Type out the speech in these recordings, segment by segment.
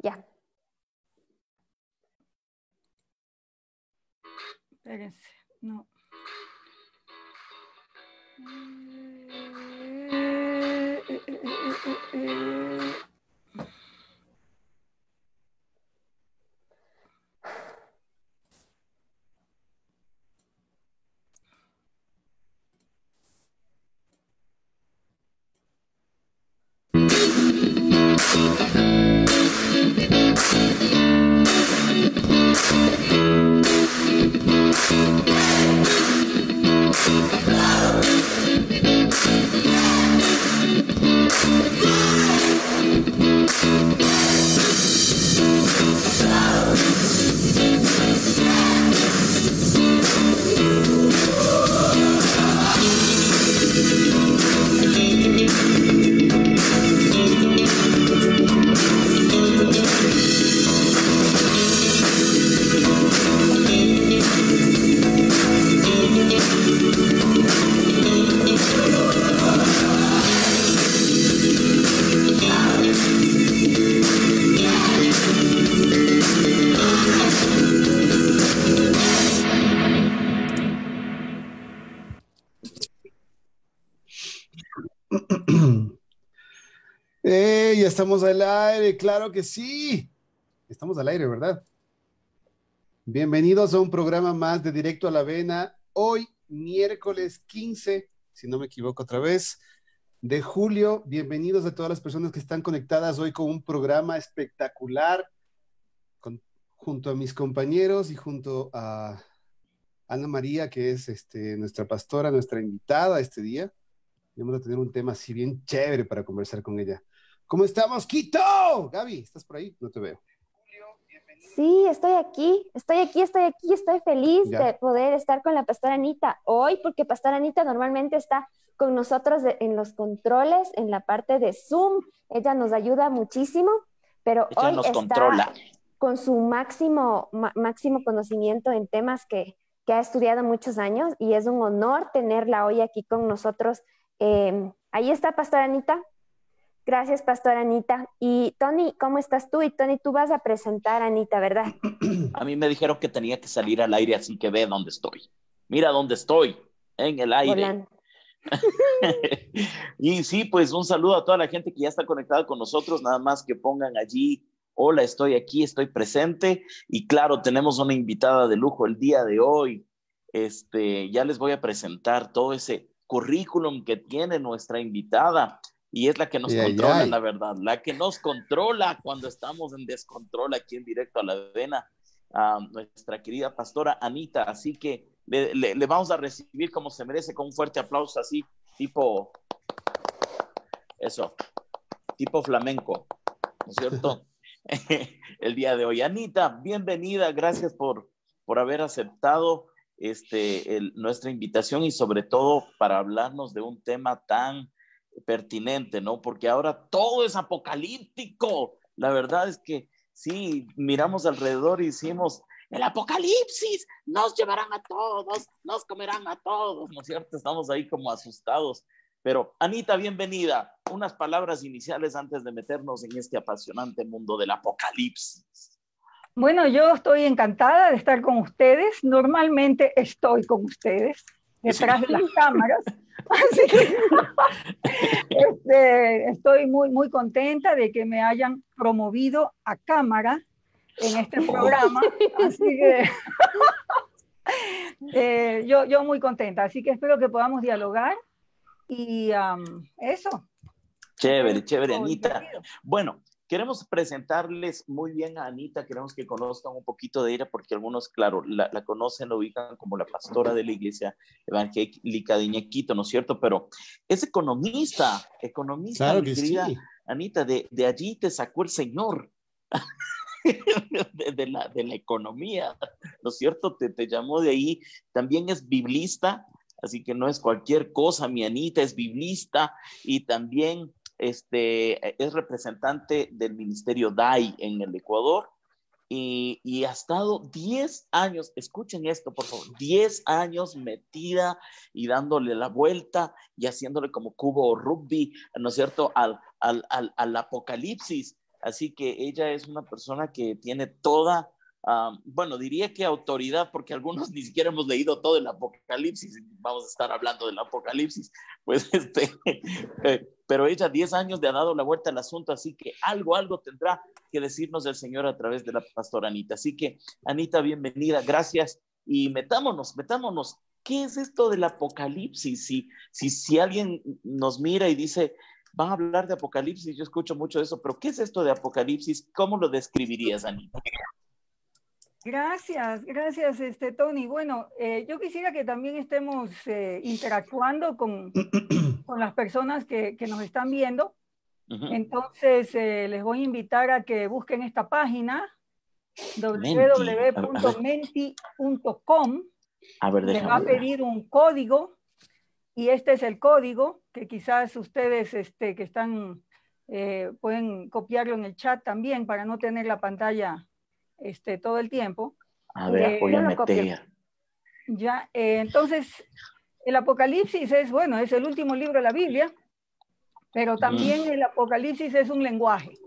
Ya. Espérense, no. Ya estamos al aire, claro que sí. Estamos al aire, ¿verdad? Bienvenidos a un programa más de Directo a la Vena. Hoy, miércoles 15, si no me equivoco otra vez, de julio. Bienvenidos a todas las personas que están conectadas hoy con un programa espectacular, junto a mis compañeros y junto a Ana María, que es nuestra pastora, nuestra invitada este día. Vamos a tener un tema así bien chévere para conversar con ella. ¿Cómo estamos, Quito? Gaby, ¿estás por ahí? No te veo. Sí, estoy aquí, estoy feliz ¿Ya? de poder estar con la pastora Anita hoy, porque pastora Anita normalmente está con nosotros en los controles, en la parte de Zoom. Ella nos ayuda muchísimo, pero Ella hoy nos está controla. con su máximo conocimiento en temas que ha estudiado muchos años, y es un honor tenerla hoy aquí con nosotros. Ahí está, pastora Anita. Gracias, pastora Anita. Y Tony, ¿cómo estás tú? Y Tony, tú vas a presentar a Anita, ¿verdad? A mí me dijeron que tenía que salir al aire, así que ve dónde estoy. Mira dónde estoy, en el aire. Volando. Y sí, pues un saludo a toda la gente que ya está conectada con nosotros, nada más que pongan allí, hola, estoy aquí, estoy presente. Y claro, tenemos una invitada de lujo el día de hoy. Ya les voy a presentar todo ese currículum que tiene nuestra invitada. Y es la que nos controla, la verdad, la que nos controla cuando estamos en descontrol aquí en Directo a la Vena, nuestra querida pastora Anita. Así que le vamos a recibir como se merece, con un fuerte aplauso así, tipo, eso, tipo flamenco, ¿no es cierto? El día de hoy. Anita, bienvenida, gracias por haber aceptado nuestra invitación, y sobre todo para hablarnos de un tema tan pertinente, ¿no? Porque ahora todo es apocalíptico. La verdad es que sí, miramos alrededor y decimos, el apocalipsis nos llevarán a todos, nos comerán a todos, ¿no es cierto? Estamos ahí como asustados. Pero Anita, bienvenida. Unas palabras iniciales antes de meternos en este apasionante mundo del apocalipsis. Bueno, yo estoy encantada de estar con ustedes. Normalmente estoy con ustedes detrás de las cámaras. Así que estoy muy contenta de que me hayan promovido a cámara en este programa. Así que yo muy contenta. Así que espero que podamos dialogar y eso. Chévere, chévere, Anita. Bueno, queremos presentarles muy bien a Anita, queremos que conozcan un poquito de ella, porque algunos, claro, la conocen, la ubican como la pastora de la Iglesia Evangélica de Iñaquito, ¿no es cierto? Pero es economista, claro, mi querida sí. Anita, de allí te sacó el Señor. de la economía, ¿no es cierto? Te llamó de ahí. También es biblista, así que no es cualquier cosa, mi Anita es biblista, y también es representante del ministerio DAI en el Ecuador, y ha estado 10 años, escuchen esto por favor, 10 años metida y dándole la vuelta y haciéndole como cubo o rugby, ¿no es cierto?, al apocalipsis. Así que ella es una persona que tiene toda, bueno, diría que autoridad, porque algunos ni siquiera hemos leído todo el Apocalipsis, vamos a estar hablando del Apocalipsis, pues pero ella 10 años le ha dado la vuelta al asunto, así que algo tendrá que decirnos el Señor a través de la pastora Anita. Así que, Anita, bienvenida, gracias, y metámonos. ¿Qué es esto del Apocalipsis? Si alguien nos mira y dice, van a hablar de Apocalipsis, yo escucho mucho de eso, pero ¿qué es esto de Apocalipsis? ¿Cómo lo describirías, Anita? Gracias, Tony. Bueno, yo quisiera que también estemos interactuando con las personas que nos están viendo. Entonces, les voy a invitar a que busquen esta página, www.menti.com. Les va a pedir un código, y este es el código, que quizás ustedes que están, pueden copiarlo en el chat también para no tener la pantalla todo el tiempo. A ver, voy a meter. Ya, entonces, el Apocalipsis es, bueno, es el último libro de la Biblia, pero también el Apocalipsis es un lenguaje.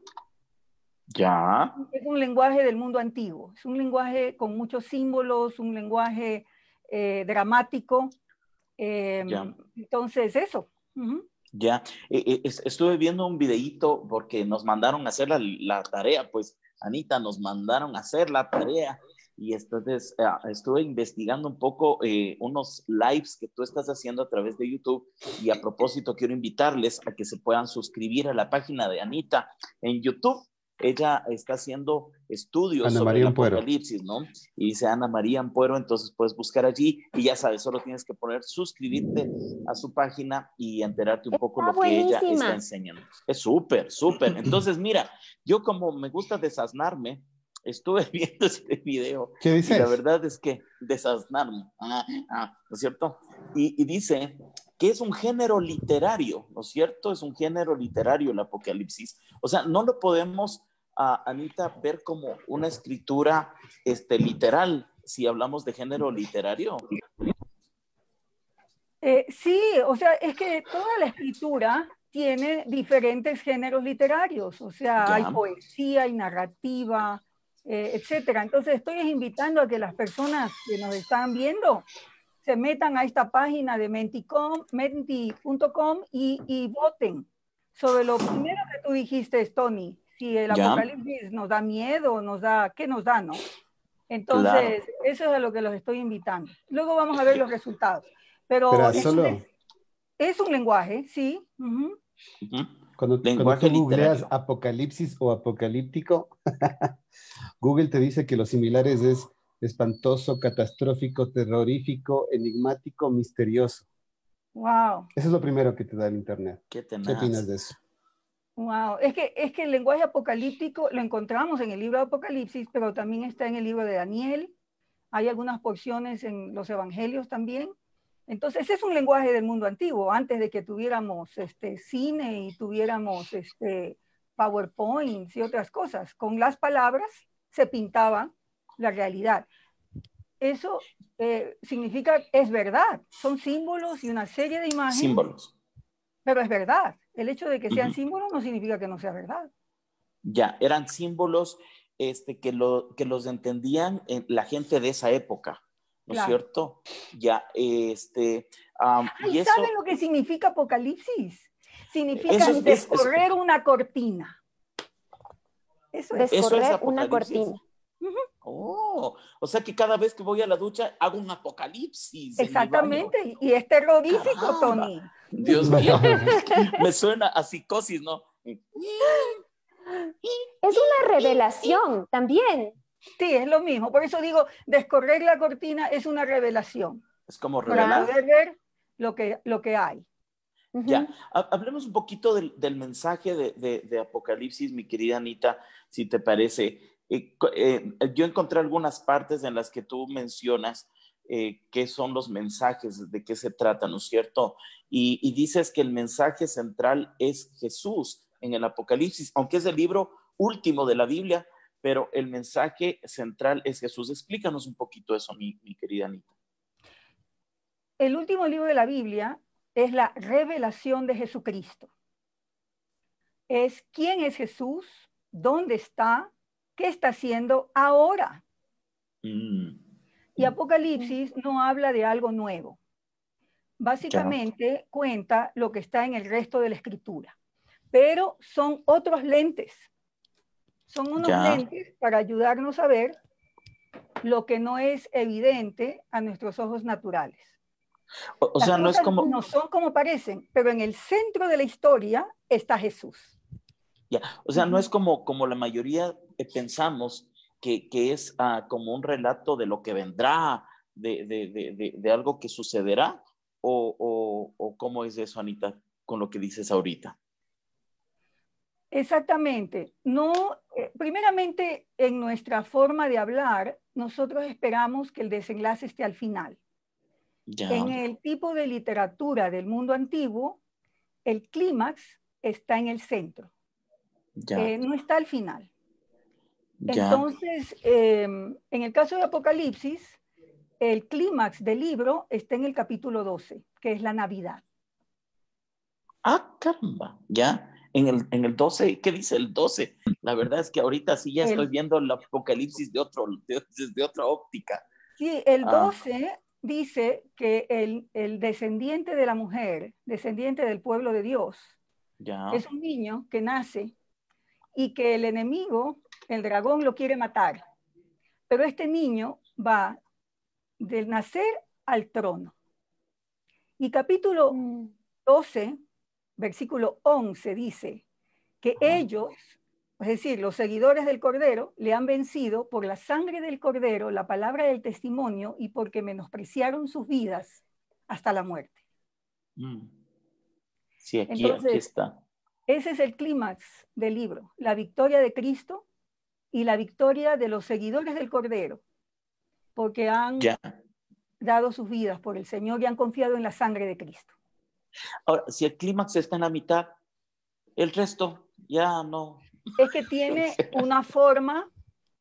Ya. Es un lenguaje del mundo antiguo, es un lenguaje con muchos símbolos, un lenguaje dramático. Entonces, eso. Ya, estuve viendo un videíto porque nos mandaron a hacer la tarea, pues, Anita, nos mandaron a hacer la tarea, y entonces estuve investigando un poco unos lives que tú estás haciendo a través de YouTube, y a propósito quiero invitarles a que se puedan suscribir a la página de Anita en YouTube. Ella está haciendo estudios sobre el Apocalipsis, ¿no? Y dice Ana María Ampuero, entonces puedes buscar allí y ya sabes, solo tienes que poner suscribirte a su página y enterarte un poco lo que ella está enseñando. Es súper. Entonces, mira, yo como me gusta desasnarme, estuve viendo este video. ¿Qué dices? Y la verdad es que desasnarme, ¿no es cierto? Y dice que es un género literario, ¿no es cierto? Es un género literario el Apocalipsis. O sea, no lo podemos, Anita, ver como una escritura literal, si hablamos de género literario. Sí, o sea, es que toda la escritura tiene diferentes géneros literarios, o sea, hay poesía, hay narrativa, etcétera. Entonces estoy invitando a que las personas que nos están viendo se metan a esta página de menti.com y voten sobre lo primero que tú dijiste, Tony, si el Apocalipsis nos da miedo, ¿qué nos da, no? Entonces, eso es a lo que los estoy invitando. Luego vamos a ver los resultados. Pero es un lenguaje, sí. Cuando tú googleas Apocalipsis o apocalíptico, Google te dice que lo similar es espantoso, catastrófico, terrorífico, enigmático, misterioso. Wow. Eso es lo primero que te da el internet. ¿Qué opinas de eso? Wow. Es que el lenguaje apocalíptico lo encontramos en el libro de Apocalipsis, pero también está en el libro de Daniel. Hay algunas porciones en los evangelios también. Entonces, es un lenguaje del mundo antiguo, antes de que tuviéramos cine y tuviéramos PowerPoints y otras cosas. Con las palabras se pintaba la realidad. Eso significa, es verdad, son símbolos y una serie de imágenes. Símbolos. Pero es verdad. El hecho de que sean símbolos no significa que no sea verdad. Ya, eran símbolos que los entendían la gente de esa época, ¿no es cierto? Ya, ¿Y saben lo que significa Apocalipsis? Significa descorrer una cortina. Eso es. Descorrer una cortina. Oh, o sea que cada vez que voy a la ducha hago un apocalipsis. Exactamente, y es terrorífico, caramba, Tony. Dios mío, me suena a psicosis, ¿no? Es una revelación también. Sí, es lo mismo. Por eso digo, descorrer la cortina es una revelación. Es como revelar. Para poder ver lo que hay. Ya, hablemos un poquito del mensaje de Apocalipsis, mi querida Anita, si te parece. Yo encontré algunas partes en las que tú mencionas qué son los mensajes, de qué se trata, ¿no es cierto? Y dices que el mensaje central es Jesús en el Apocalipsis, aunque es el libro último de la Biblia, pero el mensaje central es Jesús. Explícanos un poquito eso, mi querida Anita. El último libro de la Biblia es la revelación de Jesucristo. Es quién es Jesús, dónde está, qué está haciendo ahora. Y Apocalipsis no habla de algo nuevo. Básicamente cuenta lo que está en el resto de la escritura. Pero son otros lentes. Son unos lentes para ayudarnos a ver lo que no es evidente a nuestros ojos naturales. O sea, no es como... No son como parecen, pero en el centro de la historia está Jesús. O sea, no es como la mayoría pensamos que es como un relato de lo que vendrá, de algo que sucederá, o cómo es eso, Anita, con lo que dices ahorita. Exactamente. No, primeramente, en nuestra forma de hablar, nosotros esperamos que el desenlace esté al final. En el tipo de literatura del mundo antiguo, el clímax está en el centro. No está al final. Entonces, en el caso de Apocalipsis, el clímax del libro está en el capítulo 12, que es la Navidad. Ah, caramba, ya. En el 12, ¿qué dice el 12? La verdad es que ahorita sí ya estoy viendo el Apocalipsis desde otra óptica. Sí, el 12 dice que el descendiente de la mujer, descendiente del pueblo de Dios, es un niño que nace y que el enemigo, el dragón, lo quiere matar. Pero este niño va del nacer al trono. Y capítulo 12, versículo 11 dice que ellos, es decir, los seguidores del Cordero, le han vencido por la sangre del Cordero, la palabra del testimonio y porque menospreciaron sus vidas hasta la muerte. Sí, aquí está. Ese es el clímax del libro, la victoria de Cristo y la victoria de los seguidores del Cordero, porque han dado sus vidas por el Señor y han confiado en la sangre de Cristo. Ahora, si el clímax está en la mitad, el resto ya no. Es que tiene una forma,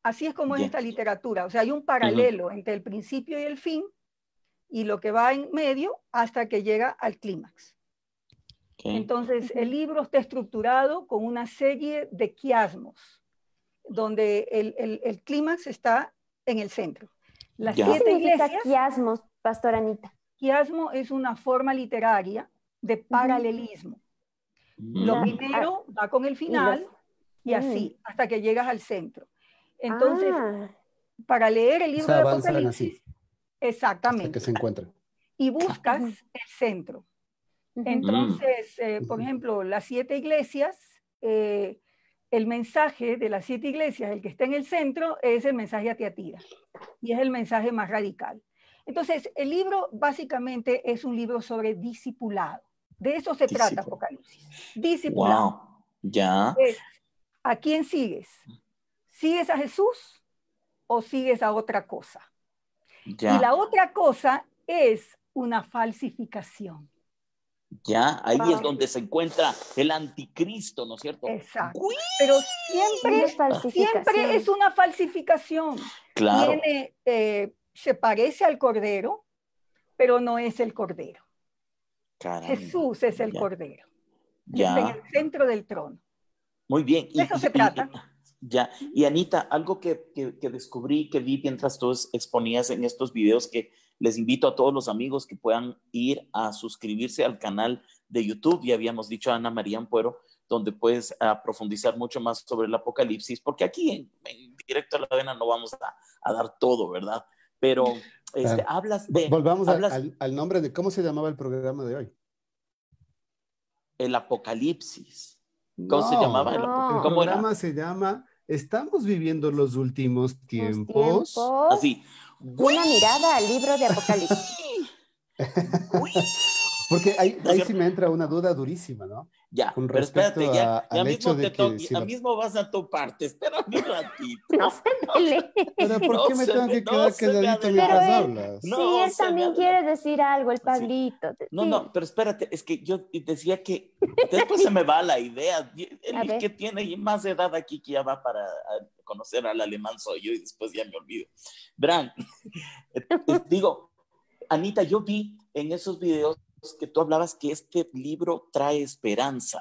así es como es esta literatura, o sea, hay un paralelo entre el principio y el fin y lo que va en medio hasta que llega al clímax. Entonces, el libro está estructurado con una serie de quiasmos, donde el clímax está en el centro. ¿Qué significa quiasmos, Pastora Anita? Quiasmo es una forma literaria de paralelismo. Lo primero va con el final y así, hasta que llegas al centro. Entonces, para leer el libro de Apocalipsis, exactamente, hasta que se encuentran. Y buscas el centro. Entonces, por ejemplo, las 7 iglesias, el mensaje de las 7 iglesias, el que está en el centro, es el mensaje a Tiatira. Y es el mensaje más radical. Entonces, el libro básicamente es un libro sobre discipulado. De eso se trata Apocalipsis. Discipulado. Wow. ¿A quién sigues? ¿Sigues a Jesús o sigues a otra cosa? Y la otra cosa es una falsificación. Ahí es donde se encuentra el anticristo, ¿no es cierto? Exacto. Pero siempre es una falsificación. Claro. Se parece al Cordero, pero no es el Cordero. Caramba. Jesús es el Cordero. Está en el centro del trono. Muy bien. De eso se trata. Y Anita, algo que descubrí, que vi mientras tú exponías en estos videos, que les invito a todos los amigos que puedan ir a suscribirse al canal de YouTube, ya habíamos dicho a Ana María Ampuero, donde puedes profundizar mucho más sobre el Apocalipsis, porque aquí en Directo a la Avena no vamos a dar todo, ¿verdad? Pero hablas de... Volvamos al nombre de, ¿cómo se llamaba el programa de hoy? El Apocalipsis. ¿Cómo se llamaba? El programa se llama Estamos viviendo los últimos tiempos. Así. Una mirada al libro de Apocalipsis. Porque ahí sí me entra una duda durísima, ¿no? Con pero espérate, ya mismo mismo vas a tu parte, espérame un ratito. No se pelee. Pero ¿por qué me tengo que quedar calladito mientras hablas? Sí, él también quiere decir algo, el Pablito. No, pero espérate, es que yo decía que después se me va la idea. El que tiene más edad aquí que ya va para conocer al alemán soy yo y después ya me olvido. Verán, digo, Anita, yo vi en esos videos que tú hablabas que este libro trae esperanza.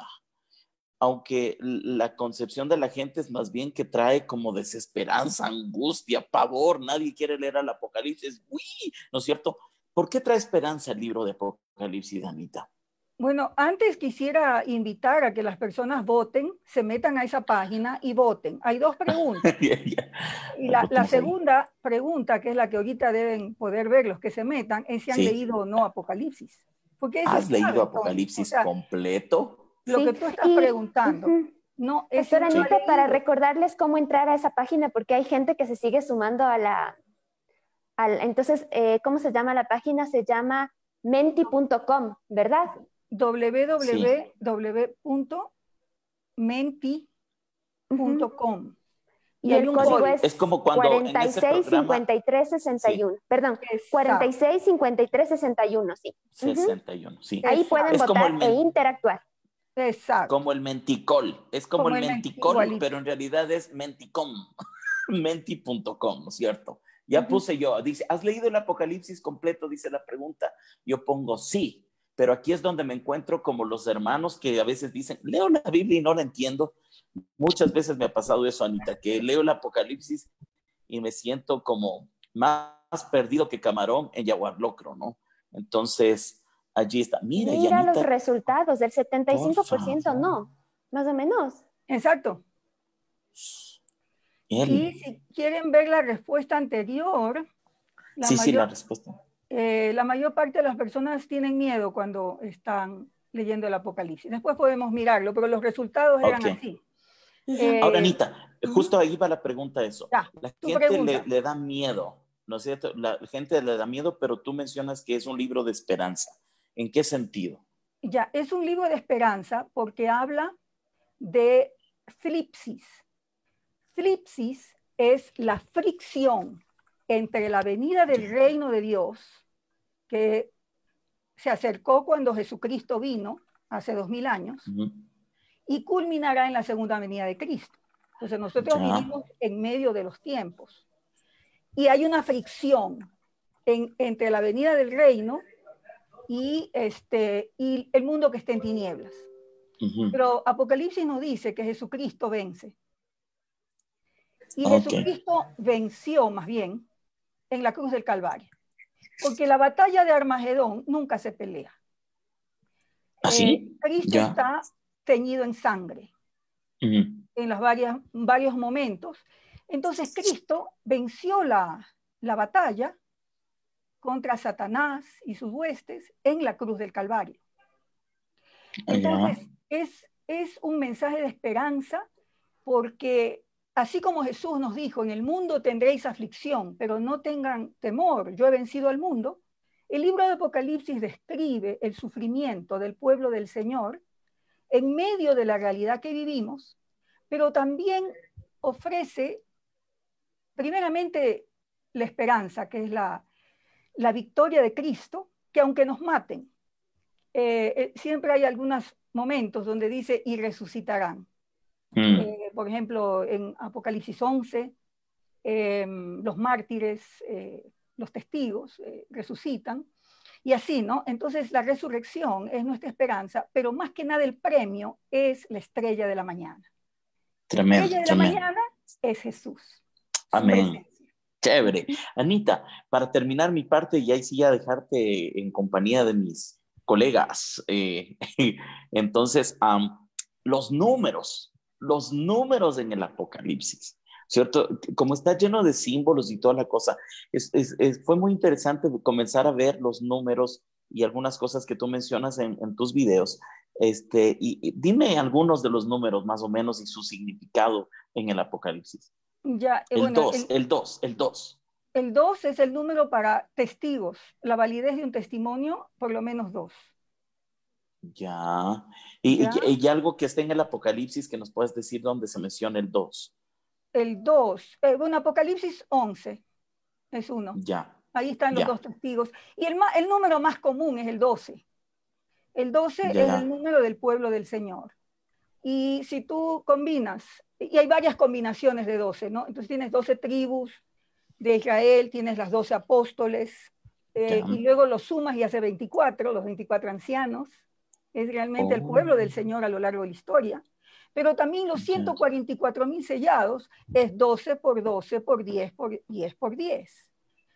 aunque la concepción de la gente es más bien que trae como desesperanza, angustia, pavor, nadie quiere leer al Apocalipsis, ¡uy! ¿No es cierto? ¿Por qué trae esperanza el libro de Apocalipsis, Anita? Bueno, antes quisiera invitar a que las personas voten, se metan a esa página y voten. Hay dos preguntas. Y la segunda pregunta, que es la que ahorita deben poder ver los que se metan, es si han leído o no Apocalipsis. Porque eso ¿Has leído clave, Apocalipsis completo? Lo que tú estás preguntando. No, es Pastora Anita, para recordarles cómo entrar a esa página, porque hay gente que se sigue sumando a la... entonces, ¿cómo se llama la página? Se llama menti.com, ¿verdad? www.menti.com. Y el código es como cuando 46 53 61. Perdón, 46 53 61, sí. 61, sí. Ahí pueden votar e interactuar. Exacto. Como el menticol. Es como el menticol, pero en realidad es menticom. Menti.com, ¿no es cierto? Ya puse yo, dice, ¿has leído el Apocalipsis completo? Dice la pregunta. Yo pongo sí, pero aquí es donde me encuentro como los hermanos que a veces dicen, leo la Biblia y no la entiendo. Muchas veces me ha pasado eso, Anita, que leo el Apocalipsis y me siento como más perdido que camarón en Yaguarlocro, ¿no? Entonces, allí está. Mira Anita, los resultados, del 75% no, más o menos. Exacto. Y si quieren ver la respuesta anterior, la respuesta. La mayor parte de las personas tienen miedo cuando están leyendo el Apocalipsis. Después podemos mirarlo, pero los resultados eran así. Ahora, Anita, justo ahí va la pregunta eso. Ya, la gente le da miedo, ¿no es cierto? La gente le da miedo, pero tú mencionas que es un libro de esperanza. ¿En qué sentido? Ya, es un libro de esperanza porque habla de flipsis. Flipsis es la fricción entre la venida del reino de Dios, que se acercó cuando Jesucristo vino hace 2000 años, y culminará en la segunda venida de Cristo. Entonces nosotros vivimos en medio de los tiempos. Y hay una fricción entre la venida del reino y el mundo que está en tinieblas. Pero Apocalipsis nos dice que Jesucristo vence. Y Jesucristo venció más bien en la cruz del Calvario. Porque la batalla de Armagedón nunca se pelea. Cristo está teñido en sangre en los varios momentos. Entonces Cristo venció la batalla contra Satanás y sus huestes en la cruz del Calvario. Entonces es un mensaje de esperanza porque así como Jesús nos dijo, en el mundo tendréis aflicción, pero no tengan temor, yo he vencido al mundo, el libro de Apocalipsis describe el sufrimiento del pueblo del Señor en medio de la realidad que vivimos, pero también ofrece primeramente la esperanza, que es la victoria de Cristo, que aunque nos maten, siempre hay algunos momentos donde dice, y resucitarán. Por ejemplo, en Apocalipsis 11, los mártires, los testigos resucitan, y así, ¿no? Entonces la resurrección es nuestra esperanza, pero más que nada el premio es la estrella de la mañana. Tremendo, la estrella de la mañana es Jesús. Amén. Chévere. Anita, para terminar mi parte y ahí sí ya dejarte en compañía de mis colegas. Entonces, los números en el Apocalipsis, ¿cierto? Como está lleno de símbolos y toda la cosa, fue muy interesante comenzar a ver los números y algunas cosas que tú mencionas en tus videos. Y dime algunos de los números más o menos y su significado en el Apocalipsis. Ya, el 2. El 2 es el número para testigos. La validez de un testimonio, por lo menos 2. Ya. Y algo que esté en el Apocalipsis que nos puedes decir dónde se menciona el 2. El 2. Apocalipsis 11 es 1. Ya. Ahí están los 2 testigos. Y el número más común es el 12. El 12 es el número del pueblo del Señor. Y si tú combinas, y hay varias combinaciones de 12, ¿no? Entonces tienes 12 tribus de Israel, tienes las 12 apóstoles, y luego los sumas y hace 24, los 24 ancianos. Es realmente el pueblo del Señor a lo largo de la historia. Pero también los 144.000 sellados es 12 por 12 por 10 por 10 por 10.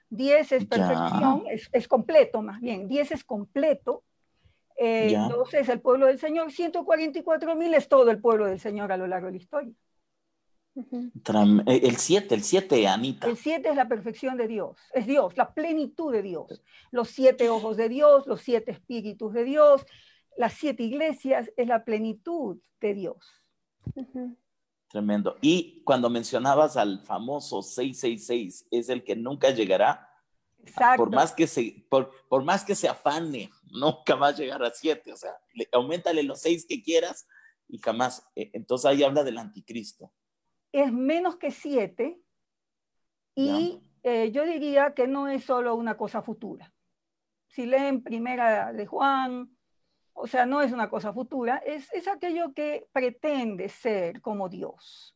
10 es perfección, es completo más bien. 10 es completo. 12 es el pueblo del Señor. 144.000 es todo el pueblo del Señor a lo largo de la historia. El 7, Anita. El 7 es la perfección de Dios. Es Dios, la plenitud de Dios. Los 7 ojos de Dios, los 7 espíritus de Dios, las 7 iglesias, es la plenitud de Dios. Tremendo. Y cuando mencionabas al famoso 666, es el que nunca llegará. Exacto. Por más que se afane, nunca va a llegar a 7. O sea, auméntale los 6 que quieras y jamás. Entonces ahí habla del anticristo. Es menos que 7 y yo diría que no es solo una cosa futura. Si leen Primera de Juan, o sea, no es una cosa futura, es aquello que pretende ser como Dios.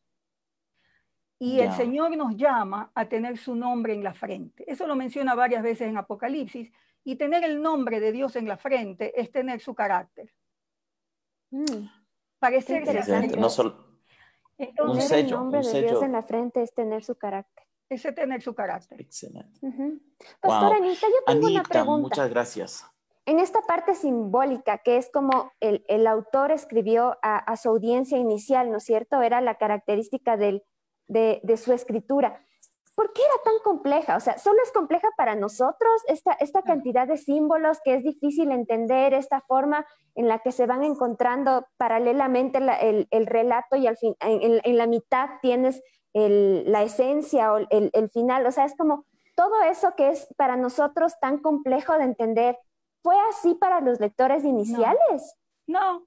Y el Señor nos llama a tener su nombre en la frente. Eso lo menciona varias veces en Apocalipsis. Y tener el nombre de Dios en la frente es tener su carácter. Parecerse a Dios. No solo... Entonces, tener el nombre de Dios en la frente es tener su carácter. Es tener su carácter. Excelente. Pastora Anita, yo tengo una pregunta. Muchas gracias. En esta parte simbólica, que es como el autor escribió a su audiencia inicial, ¿no es cierto? Era la característica de su escritura. ¿Por qué era tan compleja? O sea, ¿solo es compleja para nosotros esta cantidad de símbolos que es difícil entender, esta forma en la que se van encontrando paralelamente el relato y al fin, en la mitad tienes la esencia o el final? O sea, es como todo eso que es para nosotros tan complejo de entender. ¿Fue así para los lectores iniciales? No.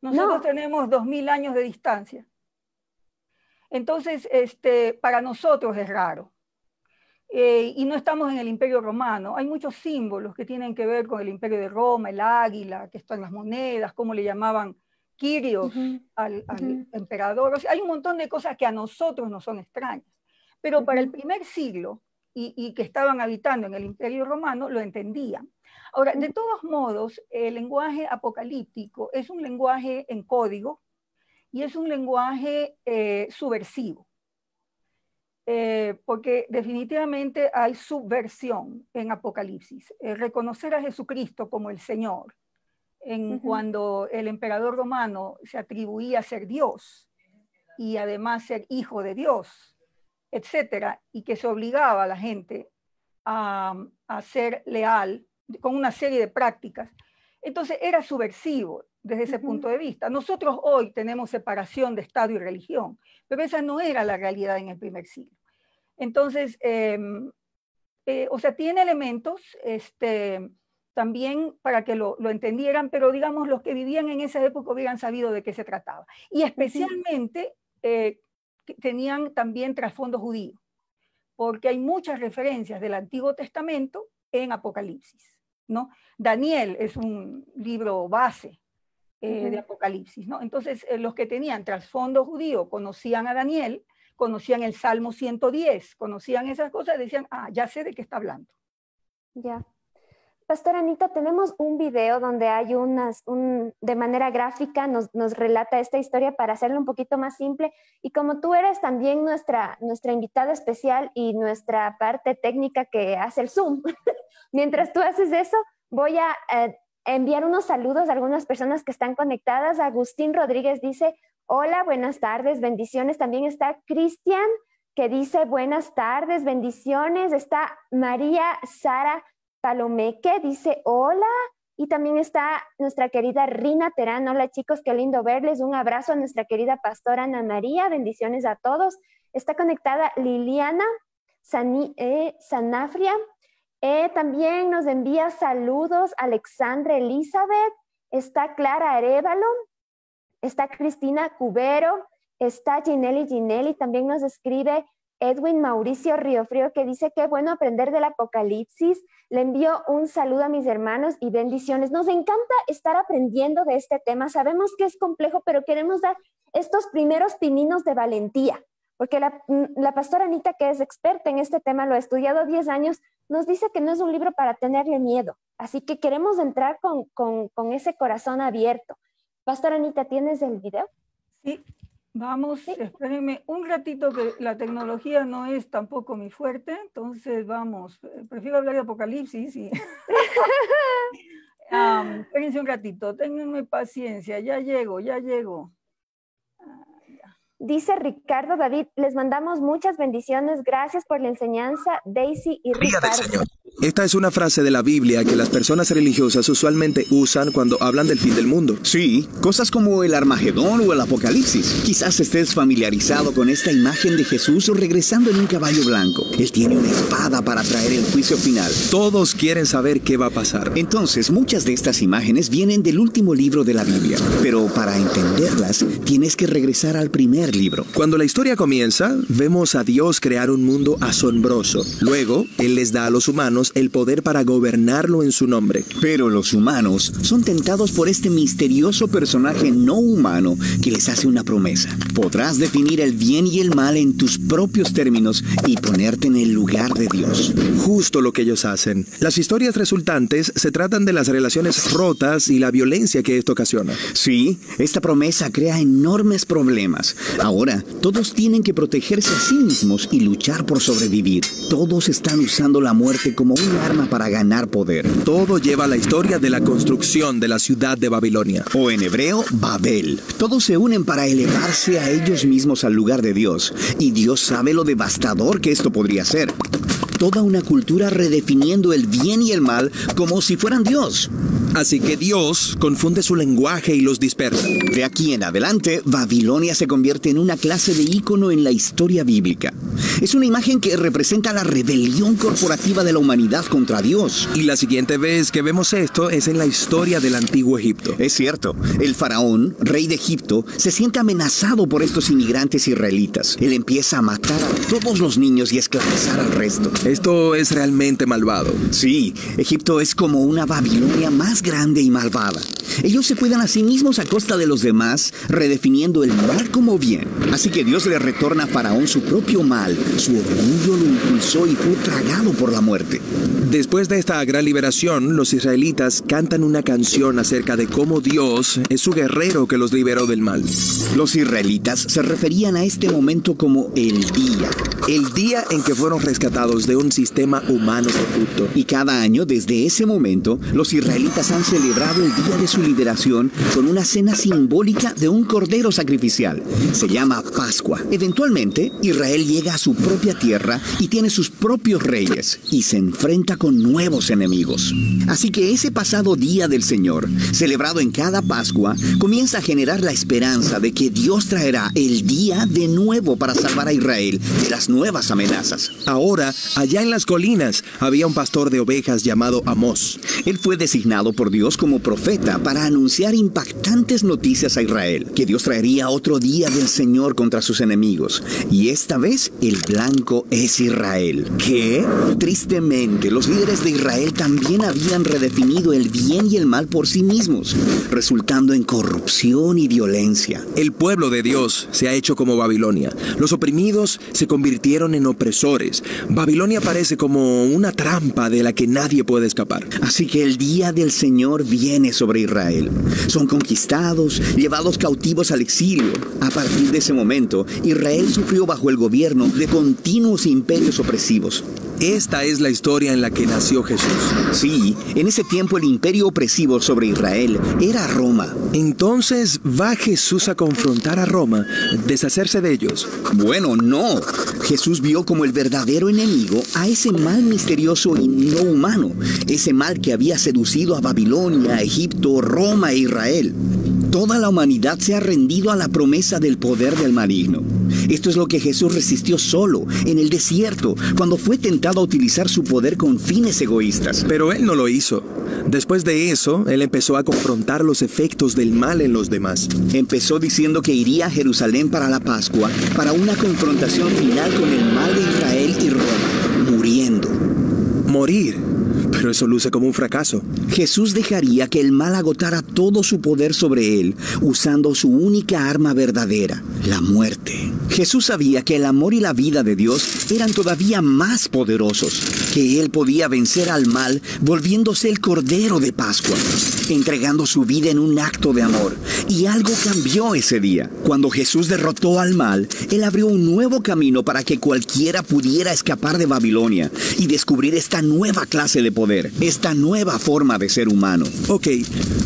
Nosotros tenemos 2000 años de distancia. Entonces, para nosotros es raro. Y no estamos en el Imperio Romano. Hay muchos símbolos que tienen que ver con el Imperio de Roma, el águila, que está en las monedas, cómo le llamaban Quirios al emperador. O sea, hay un montón de cosas que a nosotros nos son extrañas. Pero para el primer siglo, y que estaban habitando en el Imperio Romano, lo entendían. Ahora, de todos modos, el lenguaje apocalíptico es un lenguaje en código, y es un lenguaje subversivo, porque definitivamente hay subversión en Apocalipsis. Reconocer a Jesucristo como el Señor, cuando el emperador romano se atribuía a ser Dios y además ser hijo de Dios, etcétera, y que se obligaba a la gente a ser leal con una serie de prácticas. Entonces era subversivo desde ese punto de vista. Nosotros hoy tenemos separación de Estado y religión, pero esa no era la realidad en el primer siglo. Entonces, o sea, tiene elementos también para que lo entendieran, pero digamos los que vivían en esa época hubieran sabido de qué se trataba. Y especialmente tenían también trasfondo judío, porque hay muchas referencias del Antiguo Testamento en Apocalipsis, ¿no? Daniel es un libro base de Apocalipsis, ¿no? Entonces, los que tenían trasfondo judío conocían a Daniel, conocían el Salmo 110, conocían esas cosas, decían, ya sé de qué está hablando. Ya. Pastora Anita, tenemos un video donde hay de manera gráfica nos relata esta historia para hacerlo un poquito más simple. Y como tú eres también nuestra invitada especial y nuestra parte técnica que hace el Zoom, mientras tú haces eso, voy a enviar unos saludos a algunas personas que están conectadas. Agustín Rodríguez dice, hola, buenas tardes, bendiciones. También está Cristian, que dice buenas tardes, bendiciones. Está María Sara Palomeque, dice hola. Y también está nuestra querida Rina Terán. Hola chicos, qué lindo verles. Un abrazo a nuestra querida pastora Ana María. Bendiciones a todos. Está conectada Liliana Sanafria. También nos envía saludos Alexandra Elizabeth. Está Clara Arevalo. Está Cristina Cubero. Está Ginelli. También nos escribe Edwin Mauricio Riofrío, que dice qué bueno aprender del Apocalipsis. Le envío un saludo a mis hermanos y bendiciones. Nos encanta estar aprendiendo de este tema. Sabemos que es complejo, pero queremos dar estos primeros pininos de valentía, porque la pastora Anita, que es experta en este tema, lo ha estudiado 10 años, nos dice que no es un libro para tenerle miedo. Así que queremos entrar con ese corazón abierto. Pastora Anita, ¿tienes el video? Sí, vamos, espérenme un ratito que la tecnología no es tampoco mi fuerte, entonces vamos, prefiero hablar de Apocalipsis. Y espérense un ratito, ténganme paciencia, ya llego. Dice Ricardo David, les mandamos muchas bendiciones, gracias por la enseñanza, Daisy y Ricardo. Esta es una frase de la Biblia que las personas religiosas usualmente usan cuando hablan del fin del mundo. Sí, cosas como el Armagedón o el Apocalipsis. Quizás estés familiarizado con esta imagen de Jesús regresando en un caballo blanco. Él tiene una espada para traer el juicio final. Todos quieren saber qué va a pasar. Entonces, muchas de estas imágenes vienen del último libro de la Biblia. Pero para entenderlas, tienes que regresar al primer libro. Cuando la historia comienza, vemos a Dios crear un mundo asombroso. Luego, Él les da a los humanos el poder para gobernarlo en su nombre. Pero los humanos son tentados por este misterioso personaje no humano que les hace una promesa. Podrás definir el bien y el mal en tus propios términos y ponerte en el lugar de Dios. Justo lo que ellos hacen. Las historias resultantes se tratan de las relaciones rotas y la violencia que esto ocasiona. Sí, esta promesa crea enormes problemas. Ahora, todos tienen que protegerse a sí mismos y luchar por sobrevivir. Todos están usando la muerte como un arma para ganar poder. Todo lleva a la historia de la construcción de la ciudad de Babilonia. O en hebreo, Babel. Todos se unen para elevarse a ellos mismos al lugar de Dios. Y Dios sabe lo devastador que esto podría ser. Toda una cultura redefiniendo el bien y el mal como si fueran Dios. Así que Dios confunde su lenguaje y los dispersa. De aquí en adelante, Babilonia se convierte en una clase de ícono en la historia bíblica. Es una imagen que representa la rebelión corporativa de la humanidad contra Dios. Y la siguiente vez que vemos esto es en la historia del antiguo Egipto. Es cierto, el faraón, rey de Egipto, se siente amenazado por estos inmigrantes israelitas. Él empieza a matar a todos los niños y esclavizar al resto. Esto es realmente malvado. Sí, Egipto es como una Babilonia más grande y malvada. Ellos se cuidan a sí mismos a costa de los demás, redefiniendo el mal como bien. Así que Dios le retorna a Faraón su propio mal. Su orgullo lo impulsó y fue tragado por la muerte. Después de esta gran liberación, los israelitas cantan una canción acerca de cómo Dios es su guerrero que los liberó del mal. Los israelitas se referían a este momento como el día en que fueron rescatados de un sistema humano corrupto. Y cada año, desde ese momento, los israelitas han celebrado el día de su liberación con una cena simbólica de un cordero sacrificial. Se llama Pascua. Eventualmente, Israel llega a su propia tierra y tiene sus propios reyes y se enfrenta con nuevos enemigos. Así que ese pasado día del Señor, celebrado en cada Pascua, comienza a generar la esperanza de que Dios traerá el día de nuevo para salvar a Israel de las nuevas amenazas. Ahora, allá en las colinas, había un pastor de ovejas llamado Amós. Él fue designado por Dios como profeta para anunciar impactantes noticias a Israel, que Dios traería otro día del Señor contra sus enemigos. Y esta vez, el blanco es Israel. ¿Qué? Tristemente, los líderes de Israel también habían redefinido el bien y el mal por sí mismos, resultando en corrupción y violencia. El pueblo de Dios se ha hecho como Babilonia. Los oprimidos se convirtieron en opresores. Babilonia parece como una trampa de la que nadie puede escapar. Así que el día del Señor viene sobre Israel. Son conquistados, llevados cautivos al exilio. A partir de ese momento, Israel sufrió bajo el gobierno de continuos imperios opresivos. Esta es la historia en la que nació Jesús. Sí, en ese tiempo el imperio opresivo sobre Israel era Roma. Entonces, ¿va Jesús a confrontar a Roma, deshacerse de ellos? Bueno, no. Jesús vio como el verdadero enemigo a ese mal misterioso y no humano. Ese mal que había seducido a Babilonia, Egipto, Roma e Israel. Toda la humanidad se ha rendido a la promesa del poder del maligno. Esto es lo que Jesús resistió solo, en el desierto, cuando fue tentado a utilizar su poder con fines egoístas. Pero Él no lo hizo. Después de eso, Él empezó a confrontar los efectos del mal en los demás. Empezó diciendo que iría a Jerusalén para la Pascua, para una confrontación final con el mal de Israel y Roma, muriendo. Morir. Pero eso luce como un fracaso. Jesús dejaría que el mal agotara todo su poder sobre él, usando su única arma verdadera, la muerte. Jesús sabía que el amor y la vida de Dios eran todavía más poderosos, que Él podía vencer al mal volviéndose el Cordero de Pascua, entregando su vida en un acto de amor. Y algo cambió ese día. Cuando Jesús derrotó al mal, Él abrió un nuevo camino para que cualquiera pudiera escapar de Babilonia y descubrir esta nueva clase de poder, esta nueva forma de ser humano. Ok,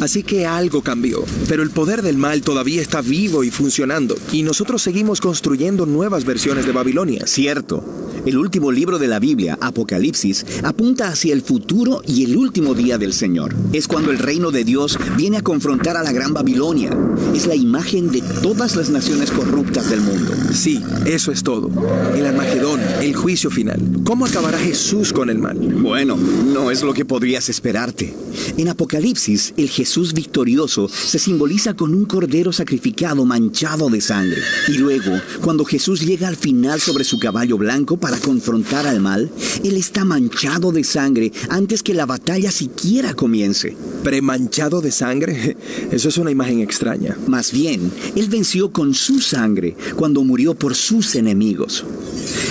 así que algo cambió, pero el poder del mal todavía está vivo y funcionando, y nosotros seguimos construyendo nuevas versiones de Babilonia. Cierto. El último libro de la Biblia, Apocalipsis, apunta hacia el futuro y el último día del Señor. Es cuando el reino de Dios viene a confrontar a la Gran Babilonia. Es la imagen de todas las naciones corruptas del mundo. Sí, eso es todo. El Armagedón, el juicio final. ¿Cómo acabará Jesús con el mal? Bueno, no es lo que podrías esperarte. En Apocalipsis, el Jesús victorioso se simboliza con un cordero sacrificado manchado de sangre. Y luego, cuando Jesús llega al final sobre su caballo blanco para confrontar al mal, Él está manchado de sangre antes que la batalla siquiera comience. ¿Premanchado de sangre? Eso es una imagen extraña. Más bien, Él venció con su sangre cuando murió por sus enemigos.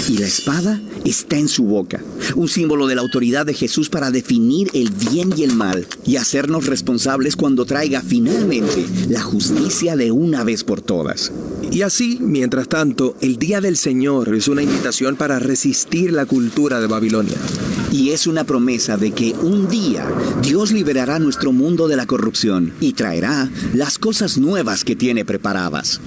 Y la espada está en su boca, un símbolo de la autoridad de Jesús para definir el bien y el mal y hacernos responsables cuando traiga finalmente la justicia de una vez por todas. Y así, mientras tanto, el Día del Señor es una invitación para resistir la cultura de Babilonia. Y es una promesa de que un día Dios liberará nuestro mundo de la corrupción y traerá las cosas nuevas que tiene preparadas.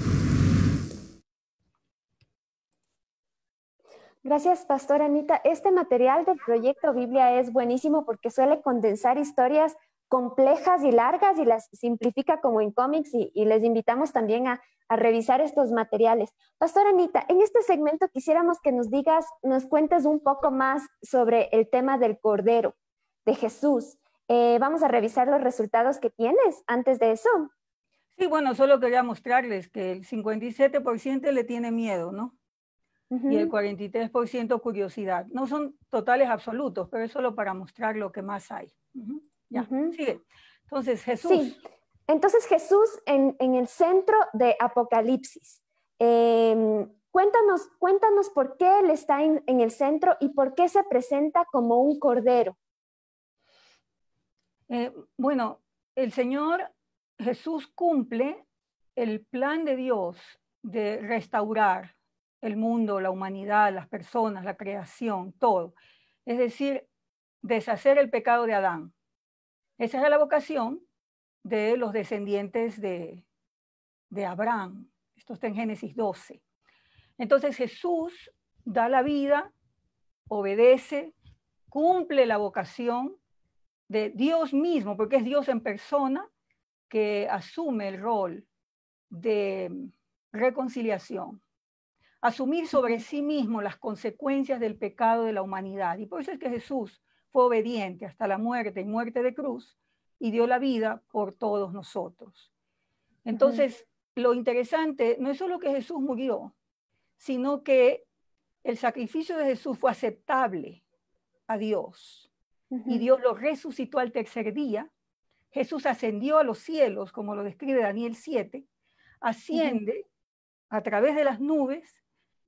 Gracias, Pastora Anita. Este material del Proyecto Biblia es buenísimo porque suele condensar historias complejas y largas y las simplifica como en cómics y les invitamos también a revisar estos materiales. Pastora Anita, en este segmento quisiéramos que nos cuentes un poco más sobre el tema del Cordero de Jesús. Vamos a revisar los resultados que tienes antes de eso. Sí, bueno, solo quería mostrarles que el 57% le tiene miedo, ¿no? Y el 43% curiosidad. No son totales absolutos, pero es solo para mostrar lo que más hay. Ya, sigue. Entonces, Jesús. Sí, entonces Jesús en el centro de Apocalipsis. Cuéntanos por qué Él está en el centro y por qué se presenta como un cordero. Bueno, el Señor Jesús cumple el plan de Dios de restaurar el mundo, la humanidad, las personas, la creación, todo. Es decir, deshacer el pecado de Adán. Esa es la vocación de los descendientes de Abraham. Esto está en Génesis 12. Entonces Jesús da la vida, obedece, cumple la vocación de Dios mismo, porque es Dios en persona que asume el rol de reconciliación. Asumir sobre sí mismo las consecuencias del pecado de la humanidad. Y por eso es que Jesús fue obediente hasta la muerte y muerte de cruz y dio la vida por todos nosotros. Entonces, lo interesante no es solo que Jesús murió, sino que el sacrificio de Jesús fue aceptable a Dios. Y Dios lo resucitó al tercer día. Jesús ascendió a los cielos, como lo describe Daniel 7, asciende a través de las nubes.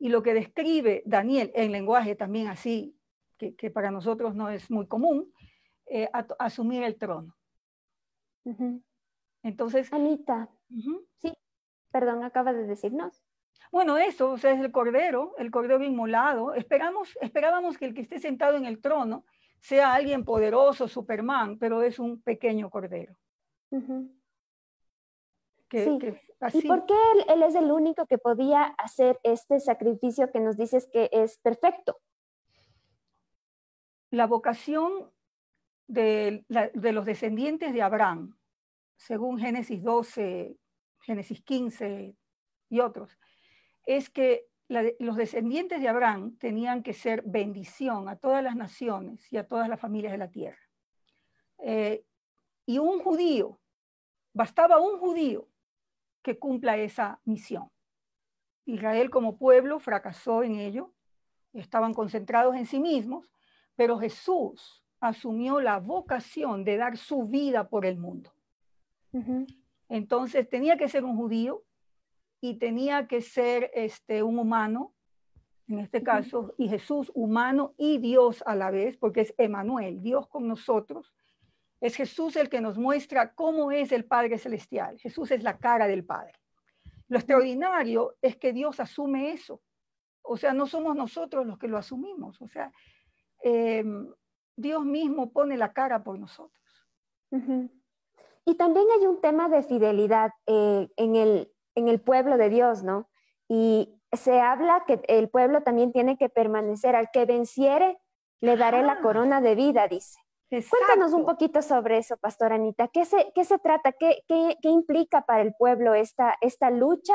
Y lo que describe Daniel en lenguaje también así, que para nosotros no es muy común, asumir el trono. Entonces, Anita, sí, perdón, acaba de decirnos. Bueno, eso, o sea, es el cordero inmolado. Esperábamos que el que esté sentado en el trono sea alguien poderoso, Superman, pero es un pequeño cordero. ¿Y por qué él es el único que podía hacer este sacrificio que nos dices que es perfecto? La vocación de los descendientes de Abraham, según Génesis 12, Génesis 15 y otros, es que los descendientes de Abraham tenían que ser bendición a todas las naciones y a todas las familias de la tierra. Y un judío, bastaba un judío que cumpla esa misión. Israel como pueblo fracasó en ello, estaban concentrados en sí mismos, pero Jesús asumió la vocación de dar su vida por el mundo. Entonces tenía que ser un judío y tenía que ser un humano, en este caso, y Jesús humano y Dios a la vez, porque es Emmanuel, Dios con nosotros. Es Jesús el que nos muestra cómo es el Padre Celestial. Jesús es la cara del Padre. Lo extraordinario es que Dios asume eso. O sea, no somos nosotros los que lo asumimos. O sea, Dios mismo pone la cara por nosotros. Y también hay un tema de fidelidad en el pueblo de Dios, ¿no? Y se habla que el pueblo también tiene que permanecer. Al que venciere, le daré la corona de vida, dice. Exacto. Cuéntanos un poquito sobre eso, Pastora Anita. ¿Qué se trata? ¿Qué implica para el pueblo esta lucha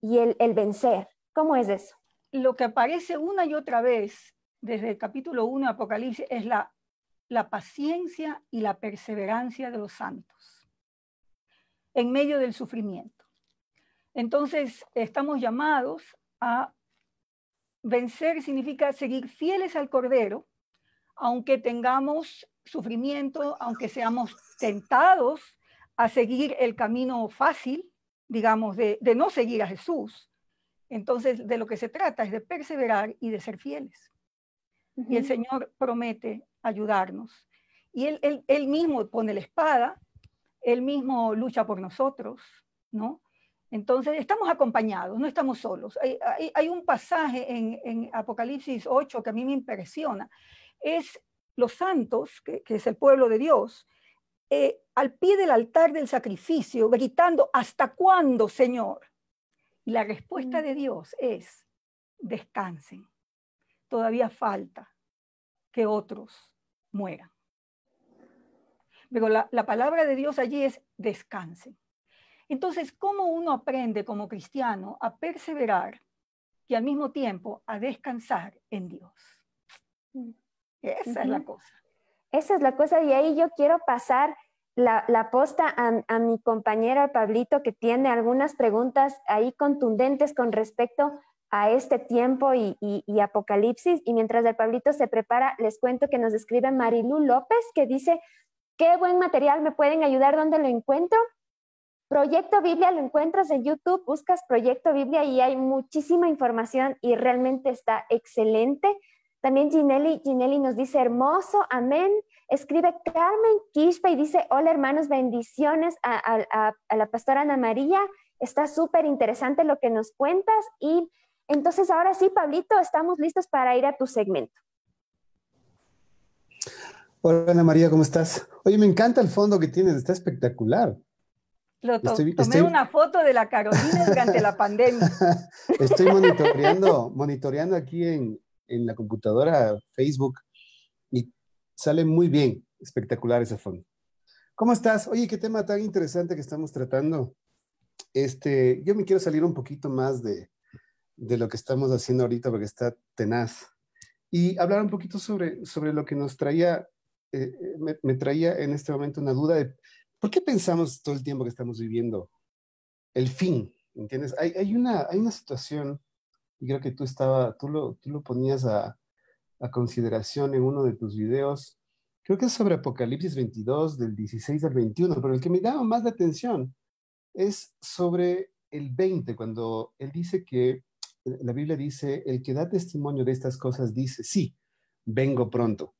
y el vencer? ¿Cómo es eso? Lo que aparece una y otra vez desde el capítulo 1 de Apocalipsis es la paciencia y la perseverancia de los santos en medio del sufrimiento. Entonces, estamos llamados a vencer, significa seguir fieles al Cordero, aunque tengamos sufrimiento, aunque seamos tentados a seguir el camino fácil, digamos, de no seguir a Jesús. Entonces, de lo que se trata es de perseverar y de ser fieles. Y el Señor promete ayudarnos. Y él mismo pone la espada, Él mismo lucha por nosotros, ¿no? Entonces, estamos acompañados, no estamos solos. Hay un pasaje en Apocalipsis 8 que a mí me impresiona. Es los santos, que es el pueblo de Dios, al pie del altar del sacrificio, gritando, ¿hasta cuándo, Señor? Y la respuesta de Dios es, descansen. Todavía falta que otros mueran. Pero la palabra de Dios allí es descansen. Entonces, ¿cómo uno aprende como cristiano a perseverar y al mismo tiempo a descansar en Dios? Esa es la cosa. Esa es la cosa, y ahí yo quiero pasar la posta a mi compañero Pablito, que tiene algunas preguntas ahí contundentes con respecto a este tiempo y Apocalipsis. Y mientras el Pablito se prepara, les cuento que nos escribe Marilu López, que dice, qué buen material, ¿me pueden ayudar? ¿Dónde lo encuentro? Proyecto Biblia lo encuentras en YouTube, buscas Proyecto Biblia y hay muchísima información y realmente está excelente. También Ginelli nos dice, hermoso, amén. Escribe Carmen Quispe y dice, hola hermanos, bendiciones a la pastora Ana María. Está súper interesante lo que nos cuentas. Y entonces ahora sí, Pablito, estamos listos para ir a tu segmento. Hola Ana María, ¿cómo estás? Oye, me encanta el fondo que tienes, está espectacular. Tomé una foto de la Carolina durante la pandemia. Estoy monitoreando aquí en la computadora Facebook y sale muy bien, espectacular ese fondo. ¿Cómo estás? Oye, qué tema tan interesante que estamos tratando. Yo me quiero salir un poquito más de lo que estamos haciendo ahorita porque está tenaz y hablar un poquito sobre lo que nos traía, me traía en este momento una duda de ¿por qué pensamos todo el tiempo que estamos viviendo el fin? ¿Entiendes? Hay una situación, y creo que tú lo ponías a consideración en uno de tus videos, creo que es sobre Apocalipsis 22, del 16 al 21, pero el que me llama más la atención es sobre el 20, cuando él dice que, la Biblia dice, el que da testimonio de estas cosas dice, sí, vengo pronto.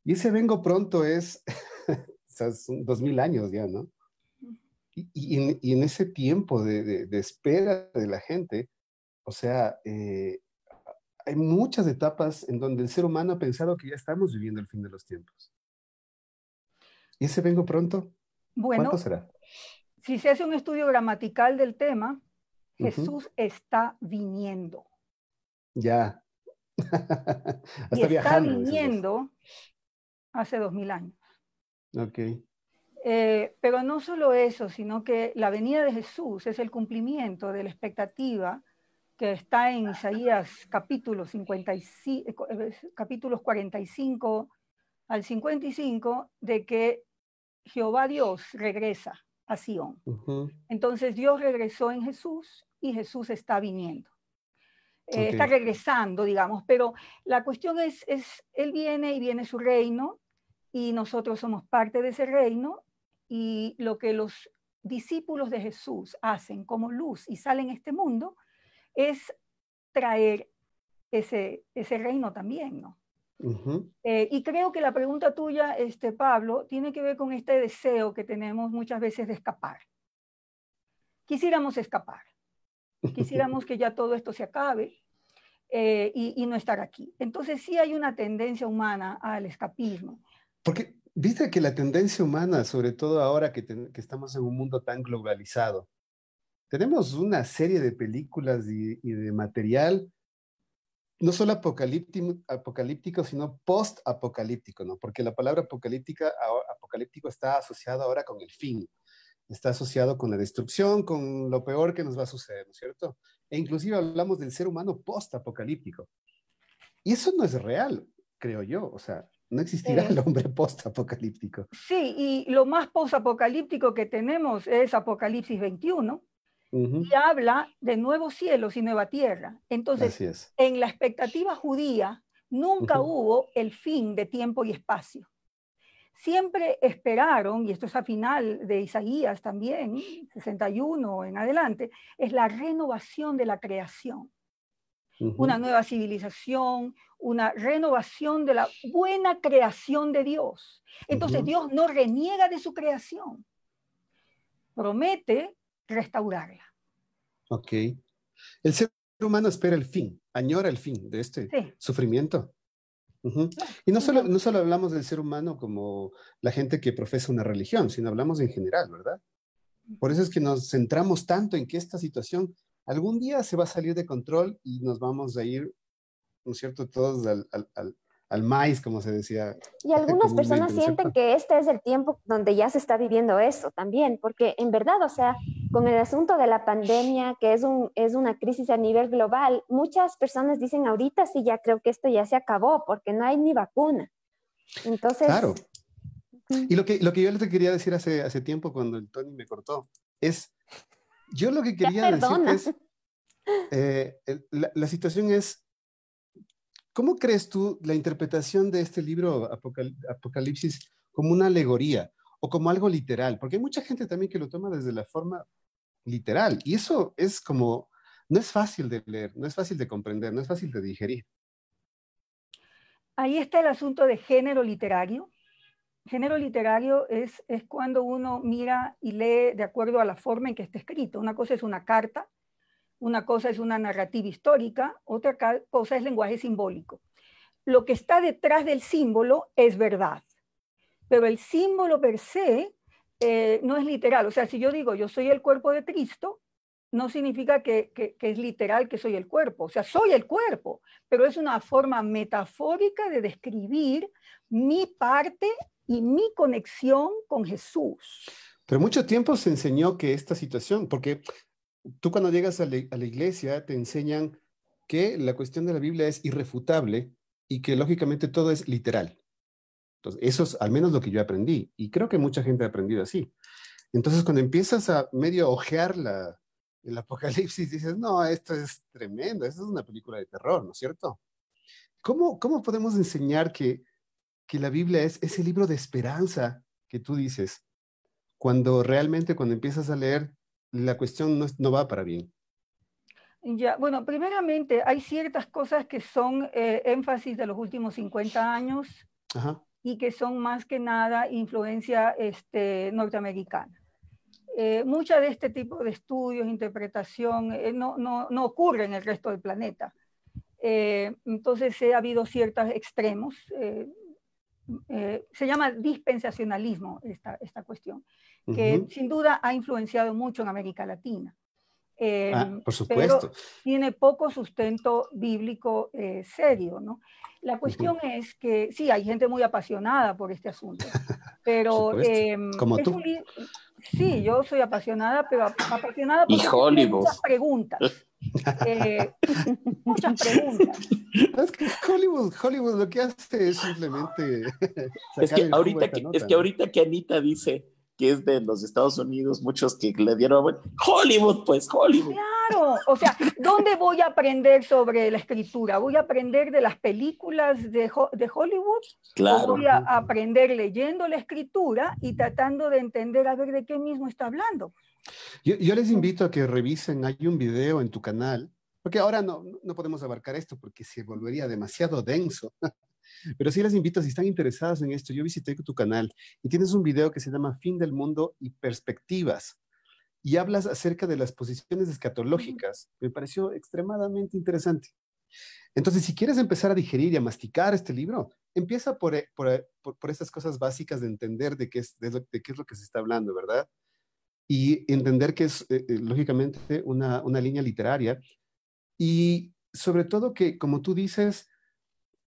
Y ese vengo pronto es, son 2000 años ya, ¿no? Y en ese tiempo de espera de la gente, o sea, hay muchas etapas en donde el ser humano ha pensado que ya estamos viviendo el fin de los tiempos. ¿Y ese vengo pronto? Bueno, ¿Cuánto será? Si se hace un estudio gramatical del tema, Jesús está viniendo. Ya. Y está viniendo hace 2000 años. Ok. Pero no solo eso, sino que la venida de Jesús es el cumplimiento de la expectativa que está en Isaías capítulos 45 al 55, de que Jehová Dios regresa a Sion. Entonces Dios regresó en Jesús y Jesús está viniendo. Está regresando, digamos, pero la cuestión es, Él viene y viene su reino y nosotros somos parte de ese reino, y lo que los discípulos de Jesús hacen como luz y salen a este mundo es traer ese reino también, ¿no? Y creo que la pregunta tuya, Pablo, tiene que ver con este deseo que tenemos muchas veces de escapar. Quisiéramos escapar. Quisiéramos que ya todo esto se acabe y no estar aquí. Entonces sí hay una tendencia humana al escapismo. Porque viste que la tendencia humana, sobre todo ahora que estamos en un mundo tan globalizado, tenemos una serie de películas y de material, no solo apocalíptico, sino post-apocalíptico, ¿no? Porque la palabra apocalíptico está asociada ahora con el fin, está asociado con la destrucción, con lo peor que nos va a suceder, ¿no es cierto? E inclusive hablamos del ser humano post-apocalíptico. Y eso no es real, creo yo, o sea, no existirá el hombre post-apocalíptico. Sí, y lo más post-apocalíptico que tenemos es Apocalipsis 21, y habla de nuevos cielos y nueva tierra. Entonces, en la expectativa judía, nunca hubo el fin de tiempo y espacio. Siempre esperaron, y esto es a final de Isaías también, 61 en adelante, es la renovación de la creación. Una nueva civilización, una renovación de la buena creación de Dios. Entonces Dios no reniega de su creación, promete restaurarla. Ok. El ser humano espera el fin, añora el fin de este sufrimiento. Y no solo hablamos del ser humano como la gente que profesa una religión, sino hablamos en general, ¿verdad? Por eso es que nos centramos tanto en que esta situación algún día se va a salir de control y nos vamos a ir, ¿no es cierto?, todos al maíz, como se decía. Y algunas personas sienten que este es el tiempo donde ya se está viviendo eso también, porque en verdad, o sea, con el asunto de la pandemia, que es una crisis a nivel global, muchas personas dicen ahorita sí, ya creo que esto ya se acabó, porque no hay ni vacuna. Entonces... Claro. Y lo que yo te quería decir hace tiempo cuando el Tony me cortó, es, yo lo que quería decirte es, la situación es, ¿cómo crees tú la interpretación de este libro Apocalipsis como una alegoría o como algo literal? Porque hay mucha gente también que lo toma desde la forma literal y eso es como, no es fácil de leer, no es fácil de comprender, no es fácil de digerir. Ahí está el asunto de género literario. Género literario es cuando uno mira y lee de acuerdo a la forma en que está escrito. Una cosa es una carta, una cosa es una narrativa histórica, otra cosa es lenguaje simbólico. Lo que está detrás del símbolo es verdad, pero el símbolo per se no es literal. O sea, si yo digo yo soy el cuerpo de Cristo, no significa que es literal que soy el cuerpo. O sea, soy el cuerpo, pero es una forma metafórica de describir mi parte y mi conexión con Jesús. Pero mucho tiempo se enseñó que esta situación, porque tú cuando llegas a la iglesia te enseñan que la cuestión de la Biblia es irrefutable y que lógicamente todo es literal. Entonces, eso es al menos lo que yo aprendí y creo que mucha gente ha aprendido así. Entonces, cuando empiezas a medio ojear el Apocalipsis, dices, no, esto es tremendo, esto es una película de terror, ¿no es cierto? ¿Cómo podemos enseñar que la Biblia es ese libro de esperanza que tú dices, cuando realmente cuando empiezas a leer, la cuestión no va para bien? Ya, bueno, primeramente hay ciertas cosas que son énfasis de los últimos 50 años y que son más que nada influencia norteamericana. Mucha de este tipo de estudios, interpretación, no ocurre en el resto del planeta. Entonces ha habido ciertos extremos. Se llama dispensacionalismo esta cuestión, que sin duda ha influenciado mucho en América Latina. Por supuesto. Pero tiene poco sustento bíblico serio, ¿no? La cuestión es que sí, hay gente muy apasionada por este asunto, pero como tú. Sí, yo soy apasionada, pero apasionada porque tengo muchas preguntas. Muchas preguntas. Es que Hollywood lo que hace es simplemente es que ahorita que Anita dice que es de los Estados Unidos, muchos que le dieron Hollywood, pues Hollywood. Claro, o sea, ¿dónde voy a aprender sobre la escritura? ¿Voy a aprender de las películas de Hollywood? Claro. ¿O voy a aprender leyendo la escritura y tratando de entender a ver de qué mismo está hablando? Yo les invito a que revisen, hay un video en tu canal, porque ahora no podemos abarcar esto porque se volvería demasiado denso. Pero sí les invito, si están interesados en esto, yo visité tu canal y tienes un video que se llama Fin del Mundo y Perspectivas. Y hablas acerca de las posiciones escatológicas. Me pareció extremadamente interesante. Entonces, si quieres empezar a digerir y a masticar este libro, empieza por estas cosas básicas de entender de qué es lo que se está hablando, ¿verdad? Y entender que es, lógicamente, una línea literaria. Y sobre todo que, como tú dices,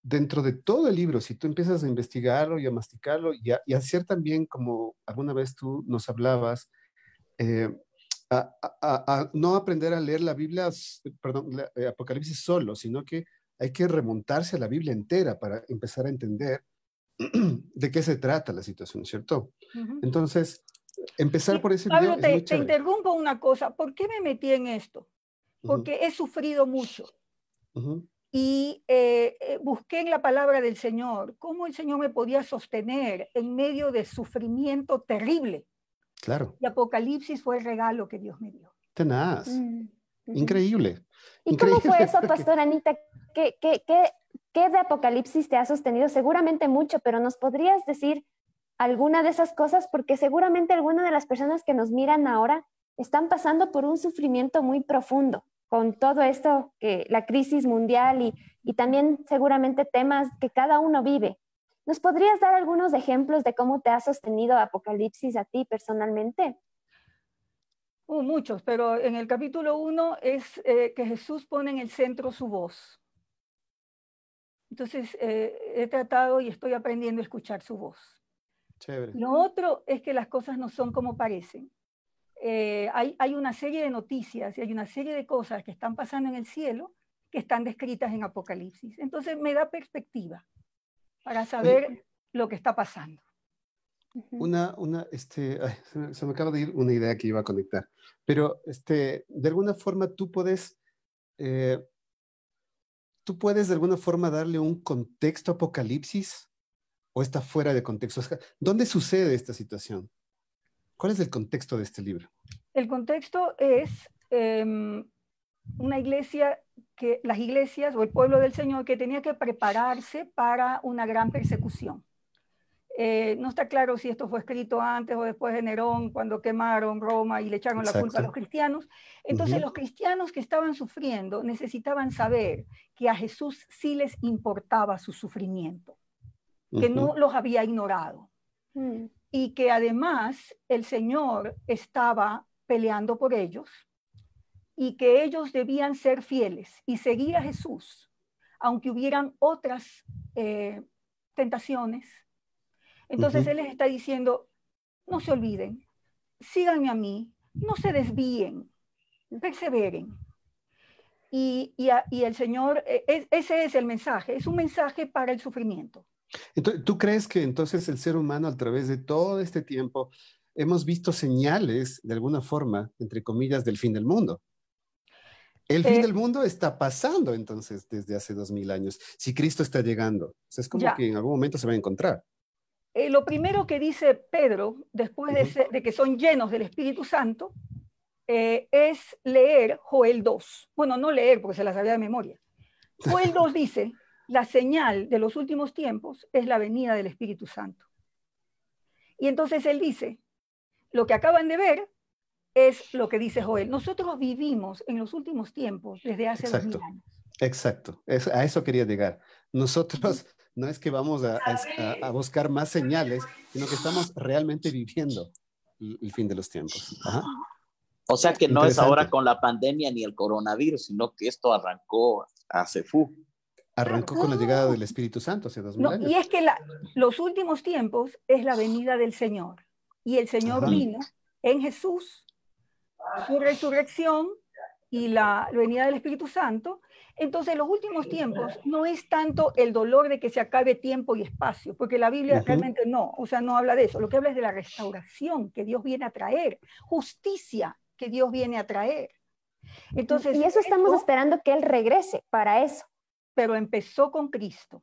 dentro de todo el libro, si tú empiezas a investigarlo y a masticarlo y a hacer también, como alguna vez tú nos hablabas, a no aprender a leer la Biblia, perdón, Apocalipsis solo, sino que hay que remontarse a la Biblia entera para empezar a entender de qué se trata la situación, ¿cierto? Entonces, empezar por ese Pablo, video es muy te chévere. interrumpo una cosa. ¿Por qué me metí en esto? Porque he sufrido mucho. Y busqué en la palabra del Señor cómo el Señor me podía sostener en medio de sufrimiento terrible. Claro. Y Apocalipsis fue el regalo que Dios me dio. Tenaz. Increíble. ¿Y increíble, cómo fue eso, porque... Pastora Anita? ¿Qué de Apocalipsis te ha sostenido? Seguramente mucho, pero ¿nos podrías decir alguna de esas cosas? Porque seguramente algunas de las personas que nos miran ahora están pasando por un sufrimiento muy profundo con todo esto, que la crisis mundial y también seguramente temas que cada uno vive. ¿Nos podrías dar algunos ejemplos de cómo te ha sostenido Apocalipsis a ti personalmente? Muchos, pero en el capítulo 1 es que Jesús pone en el centro su voz. Entonces, he tratado y estoy aprendiendo a escuchar su voz. Chévere. Lo otro es que las cosas no son como parecen. Hay una serie de noticias y hay una serie de cosas que están pasando en el cielo que están descritas en Apocalipsis. Entonces, me da perspectiva para saber lo que está pasando. Se me acaba de ir una idea que iba a conectar, pero de alguna forma tú puedes de alguna forma darle un contexto a Apocalipsis, o está fuera de contexto. ¿Dónde sucede esta situación? ¿Cuál es el contexto de este libro? El contexto es una iglesia las iglesias o el pueblo del Señor que tenía que prepararse para una gran persecución. No está claro si esto fue escrito antes o después de Nerón, cuando quemaron Roma y le echaron la culpa a los cristianos. Entonces los cristianos que estaban sufriendo necesitaban saber que a Jesús sí les importaba su sufrimiento, que no los había ignorado. Y que además el Señor estaba peleando por ellos y que ellos debían ser fieles y seguir a Jesús, aunque hubieran otras tentaciones. Entonces Él les está diciendo, no se olviden, síganme a mí, no se desvíen, perseveren. Y el Señor, ese es el mensaje, es un mensaje para el sufrimiento. Entonces, ¿tú crees que entonces el ser humano a través de todo este tiempo hemos visto señales, de alguna forma, entre comillas, del fin del mundo? El fin del mundo está pasando entonces desde hace 2000 años, si Cristo está llegando. O sea, es como que en algún momento se va a encontrar. Lo primero que dice Pedro, después de que son llenos del Espíritu Santo, es leer Joel 2. Bueno, no leer porque se la sabía de memoria. Joel 2 dice, la señal de los últimos tiempos es la venida del Espíritu Santo. Y entonces él dice, lo que acaban de ver es lo que dice Joel. Nosotros vivimos en los últimos tiempos desde hace 2000 años. Exacto, a eso quería llegar. Nosotros no es que vamos a buscar más señales, sino que estamos realmente viviendo el fin de los tiempos. O sea que no es ahora con la pandemia ni el coronavirus, sino que esto arrancó hace Arrancó con la llegada del Espíritu Santo hace 2000 años. Y es que los últimos tiempos es la venida del Señor. Y el Señor vino en Jesús, su resurrección y la venida del Espíritu Santo. Entonces, los últimos tiempos no es tanto el dolor de que se acabe tiempo y espacio, porque la Biblia realmente no habla de eso. Lo que habla es de la restauración que Dios viene a traer, justicia que Dios viene a traer. Entonces, y eso estamos esperando que Él regrese para eso. Pero empezó con Cristo.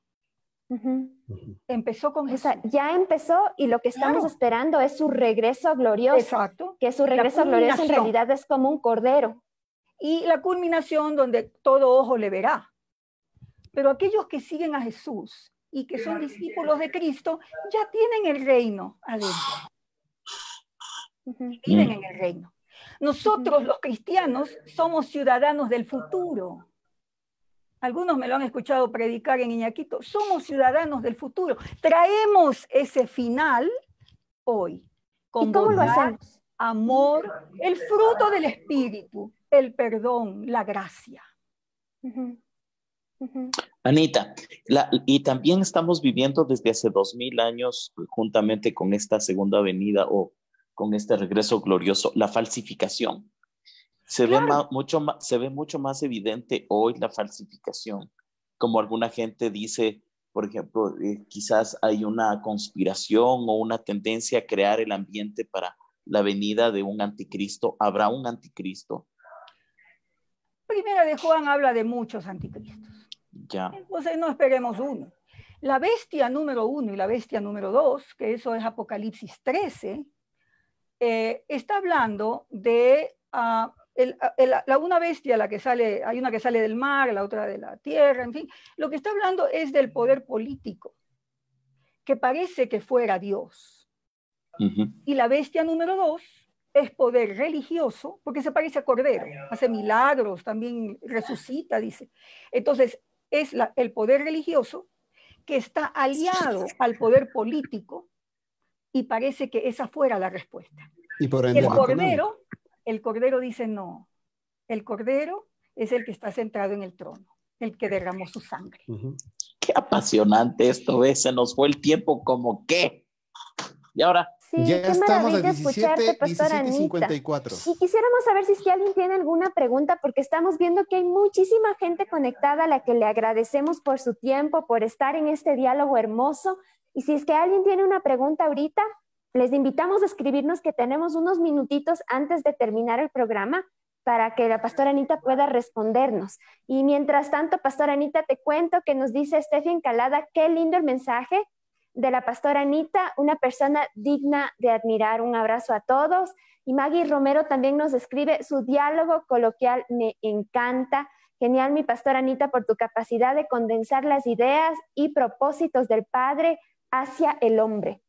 Empezó con Jesús. O sea, ya empezó y lo que estamos esperando es su regreso glorioso. Exacto. Que su regreso glorioso en realidad es como un cordero. Y la culminación donde todo ojo le verá. Pero aquellos que siguen a Jesús y que son discípulos de Cristo ya tienen el reino adentro. Viven en el reino. Nosotros los cristianos somos ciudadanos del futuro. Algunos me lo han escuchado predicar en Iñaquito. Somos ciudadanos del futuro. Traemos ese final hoy. Con ¿Y cómo lo hacemos? Amor, el fruto del Espíritu, el perdón, la gracia. Anita, y también estamos viviendo desde hace 2000 años, juntamente con esta segunda venida o con este regreso glorioso, la falsificación. Se ve mucho más evidente hoy la falsificación. Como alguna gente dice, por ejemplo, quizás hay una conspiración o una tendencia a crear el ambiente para la venida de un anticristo. ¿Habrá un anticristo? Primera de Juan habla de muchos anticristos. Ya. Entonces no esperemos uno. La bestia número 1 y la bestia número 2, que eso es Apocalipsis 13, está hablando de una bestia, la que sale, hay una que sale del mar, la otra de la tierra, en fin. Lo que está hablando es del poder político, que parece que fuera Dios. Y la bestia número 2 es poder religioso, porque se parece a Cordero, hace milagros, también resucita, dice. Entonces, es el poder religioso que está aliado al poder político y parece que esa fuera la respuesta. Y por ende, el Cordero dice no. El Cordero es el que está sentado en el trono, el que derramó su sangre. Qué apasionante esto, ¿ves? Se nos fue el tiempo como qué. Y ahora... Sí, ya qué estamos maravilla a 17, escucharte, pastora Anita. 54. Y quisiéramos saber si es que alguien tiene alguna pregunta, porque estamos viendo que hay muchísima gente conectada a la que le agradecemos por su tiempo, por estar en este diálogo hermoso. Y si es que alguien tiene una pregunta ahorita, les invitamos a escribirnos, que tenemos unos minutitos antes de terminar el programa para que la pastora Anita pueda respondernos. Y mientras tanto, pastora Anita, te cuento que nos dice Steffi Encalada, qué lindo el mensaje de la pastora Anita, una persona digna de admirar. Un abrazo a todos. Y Maggie Romero también nos escribe, su diálogo coloquial me encanta. Genial, mi pastora Anita, por tu capacidad de condensar las ideas y propósitos del Padre hacia el hombre.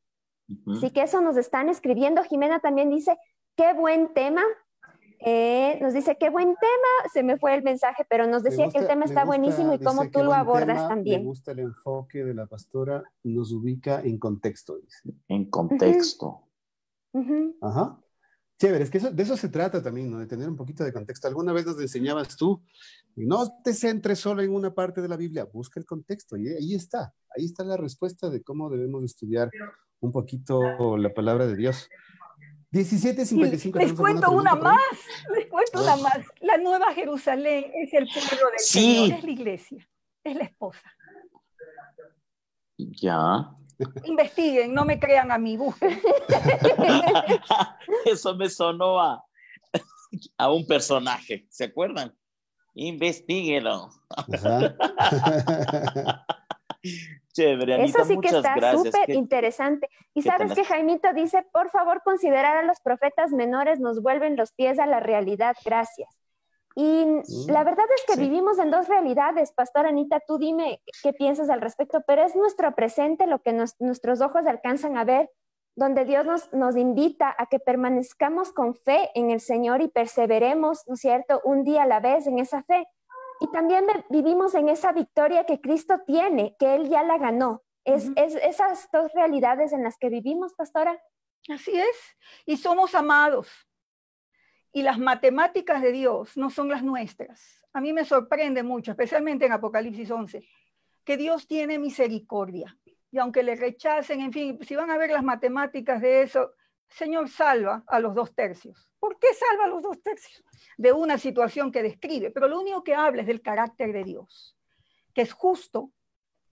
Así que eso nos están escribiendo. Jimena también dice, qué buen tema. Nos dice, qué buen tema. Se me fue el mensaje, pero nos decía que el tema está buenísimo y cómo tú lo abordas también. Me gusta el enfoque de la pastora, nos ubica en contexto, dice. En contexto. Ajá. Chévere, es que de eso se trata también, ¿no? De tener un poquito de contexto. Alguna vez nos enseñabas tú, no te centres solo en una parte de la Biblia, busca el contexto, y ahí está la respuesta de cómo debemos estudiar un poquito la palabra de Dios. 17:55. Les cuento una más. La Nueva Jerusalén es el pueblo del Señor, es la iglesia, es la esposa. Ya. Investiguen, no me crean a mí, busquen. Eso me sonó a un personaje, ¿se acuerdan? Investíguelo. Chévere, Anita, eso sí que está súper interesante. Y sabes que Jaimito dice, por favor, considerar a los profetas menores nos vuelven los pies a la realidad. Gracias. Y la verdad es que vivimos en dos realidades. Pastora Anita, tú dime qué piensas al respecto, pero es nuestro presente lo que nuestros ojos alcanzan a ver, donde Dios nos invita a que permanezcamos con fe en el Señor y perseveremos, ¿no es cierto?, un día a la vez en esa fe. Y también vivimos en esa victoria que Cristo tiene, que Él ya la ganó. Es esas dos realidades en las que vivimos, pastora. Así es, y somos amados. Y las matemáticas de Dios no son las nuestras. A mí me sorprende mucho, especialmente en Apocalipsis 11, que Dios tiene misericordia. Y aunque le rechacen, en fin, si van a ver las matemáticas de eso, el Señor salva a los 2/3. ¿Por qué salva a los 2/3? De una situación que describe, pero lo único que habla es del carácter de Dios, que es justo,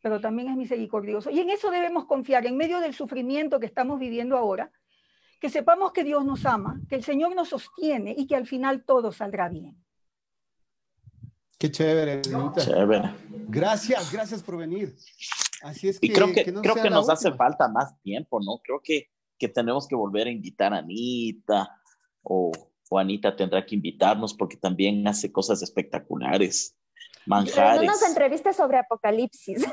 pero también es misericordioso. Y en eso debemos confiar, en medio del sufrimiento que estamos viviendo ahora, que sepamos que Dios nos ama, que el Señor nos sostiene y que al final todo saldrá bien. Qué chévere, Anita. Chévere. Gracias por venir. Así es que, y creo que, no creo sea que la nos hace última. falta más tiempo, ¿no? Creo que tenemos que volver a invitar a Anita, o Anita tendrá que invitarnos porque también hace cosas espectaculares, Pero no manjares. nos entrevistes sobre Apocalipsis.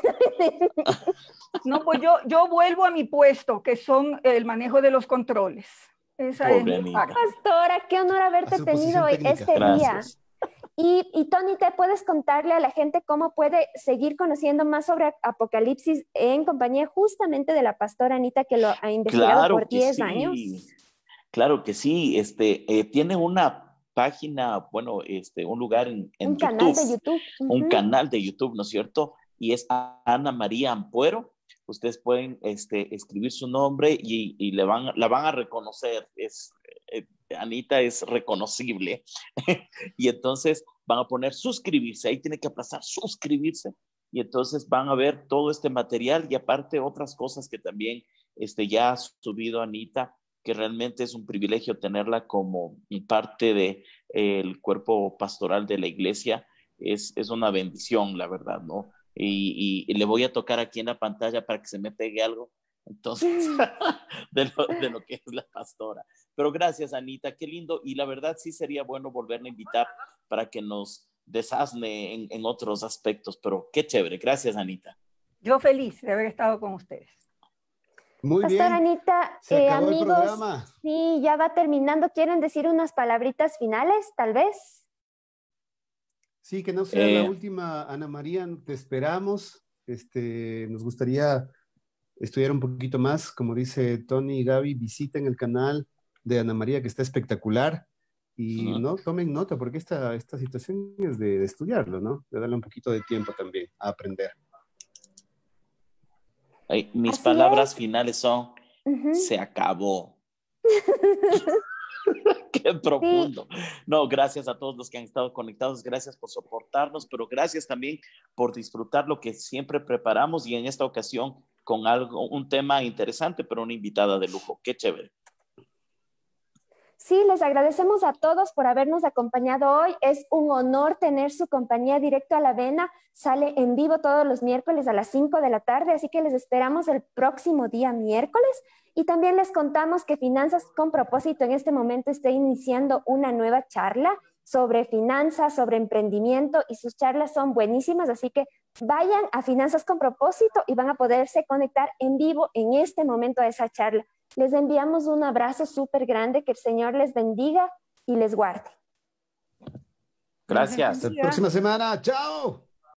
No, pues yo vuelvo a mi puesto, que son el manejo de los controles. Esa es Pobre mi Anita. parte. Pastora, qué honor haberte A su tenido posición hoy, técnica. este día. Gracias. Y Tony, ¿te puedes contarle a la gente cómo puede seguir conociendo más sobre Apocalipsis en compañía justamente de la pastora Anita, que lo ha investigado Claro por que 10 sí. años? Claro que sí. Tiene una página, bueno, un lugar en Un YouTube, canal de YouTube. un canal de YouTube, ¿no es cierto? Y es Ana María Ampuero. Ustedes pueden escribir su nombre y la van a reconocer. Anita es reconocible. Y entonces van a poner suscribirse. Ahí tiene que aplazar suscribirse. Y entonces van a ver todo este material y aparte otras cosas que también ya ha subido Anita, que realmente es un privilegio tenerla como parte del cuerpo pastoral de la iglesia. Es una bendición, la verdad, ¿no? Y le voy a tocar aquí en la pantalla para que se me pegue algo, entonces, de lo que es la pastora. Pero gracias, Anita, qué lindo. Y la verdad sí sería bueno volverla a invitar para que nos desasne en otros aspectos, pero qué chévere. Gracias, Anita. Yo feliz de haber estado con ustedes. Muy Pastora bien. Anita, Se acabó el amigos, programa. sí, ya va terminando. ¿Quieren decir unas palabritas finales, tal vez? Sí, que no sea la última, Ana María, te esperamos. Nos gustaría estudiar un poquito más, como dice Tony y Gaby, visiten el canal de Ana María, que está espectacular, y no tomen nota, porque esta situación es de estudiarlo, ¿no? De darle un poquito de tiempo también a aprender. Mis Así palabras es. finales son, se acabó. Qué profundo. Sí. No, gracias a todos los que han estado conectados, gracias por soportarnos, pero gracias también por disfrutar lo que siempre preparamos y en esta ocasión con un tema interesante, pero una invitada de lujo. Qué chévere. Sí, les agradecemos a todos por habernos acompañado hoy. Es un honor tener su compañía directo a la vena. Sale en vivo todos los miércoles a las 5 de la tarde, así que les esperamos el próximo día miércoles. Y también les contamos que Finanzas con Propósito en este momento está iniciando una nueva charla sobre finanzas, sobre emprendimiento, y sus charlas son buenísimas, así que vayan a Finanzas con Propósito y van a poderse conectar en vivo en este momento a esa charla. Les enviamos un abrazo súper grande, que el Señor les bendiga y les guarde. Gracias. Hasta la próxima semana. ¡Chao!